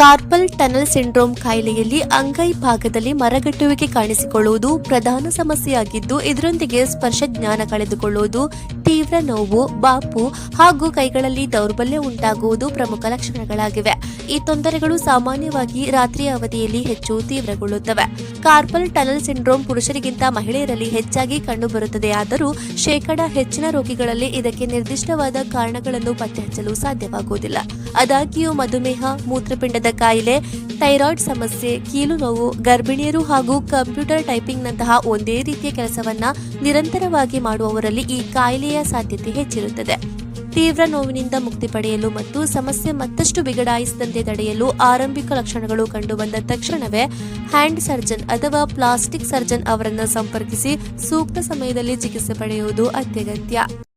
Carpal tunnel syndrome ಕಾಯಿಲೆಯಲ್ಲಿ ಅಂಗೈ ಭಾಗದಲ್ಲಿ ಮರಗಟ್ಟುವಿಕೆ ಕಾಣಿಸಿಕೊಳ್ಳುವುದು ಪ್ರಧಾನ ಸಮಸ್ಯೆಯಾಗಿದ್ದು, ಇದರೊಂದಿಗೆ ಸ್ಪರ್ಶ ಜ್ಞಾನ ಕಳೆದುಕೊಳ್ಳುವುದು, ತೀವ್ರ ನೋವು, ಬಾಪು ಹಾಗೂ ಕೈಗಳಲ್ಲಿ ದೌರ್ಬಲ್ಯ ಉಂಟಾಗುವುದು ಪ್ರಮುಖ ಲಕ್ಷಣಗಳಾಗಿವೆ. ಈ ತೊಂದರೆಗಳು ಸಾಮಾನ್ಯವಾಗಿ ರಾತ್ರಿಯ ಅವಧಿಯಲ್ಲಿ ಹೆಚ್ಚು ತೀವ್ರಗೊಳ್ಳುತ್ತವೆ. ಕಾರ್ಪಲ್ ಟನಲ್ ಸಿಂಡ್ರೋಮ್ ಪುರುಷರಿಗಿಂತ ಮಹಿಳೆಯರಲ್ಲಿ ಹೆಚ್ಚಾಗಿ ಕಂಡುಬರುತ್ತದೆಯಾದರೂ ಹೆಚ್ಚಿನ ರೋಗಿಗಳಲ್ಲಿ ಇದಕ್ಕೆ ನಿರ್ದಿಷ್ಟವಾದ ಕಾರಣಗಳನ್ನು ಪತ್ತೆಹಚ್ಚಲು ಸಾಧ್ಯವಾಗುವುದಿಲ್ಲ. ಆದಾಗ್ಯೂ ಮಧುಮೇಹ, ಮೂತ್ರಪಿಂಡದ ಕಾಯಿಲೆ, ಥೈರಾಯ್ಡ್ ಸಮಸ್ಯೆ, ಕೀಲು ನೋವು, ಗರ್ಭಿಣಿಯರು ಹಾಗೂ ಕಂಪ್ಯೂಟರ್ ಟೈಪಿಂಗ್ನಂತಹ ಒಂದೇ ರೀತಿಯ ಕೆಲಸವನ್ನ ನಿರಂತರವಾಗಿ ಮಾಡುವವರಲ್ಲಿ ಈ ಕಾಯಿಲೆಯ ಸಾಧ್ಯತೆ ಹೆಚ್ಚಿರುತ್ತದೆ. ತೀವ್ರ ನೋವಿನಿಂದ ಮುಕ್ತಿ ಪಡೆಯಲು ಮತ್ತು ಸಮಸ್ಯೆ ಮತ್ತಷ್ಟು ಬಿಗಡಾಯಿಸದಂತೆ ತಡೆಯಲು ಆರಂಭಿಕ ಲಕ್ಷಣಗಳು ಕಂಡುಬಂದ ತಕ್ಷಣವೇ ಹ್ಯಾಂಡ್ ಸರ್ಜನ್ ಅಥವಾ ಪ್ಲಾಸ್ಟಿಕ್ ಸರ್ಜನ್ ಅವರನ್ನು ಸಂಪರ್ಕಿಸಿ ಸೂಕ್ತ ಸಮಯದಲ್ಲಿ ಚಿಕಿತ್ಸೆ ಪಡೆಯುವುದು ಅತ್ಯಗತ್ಯ.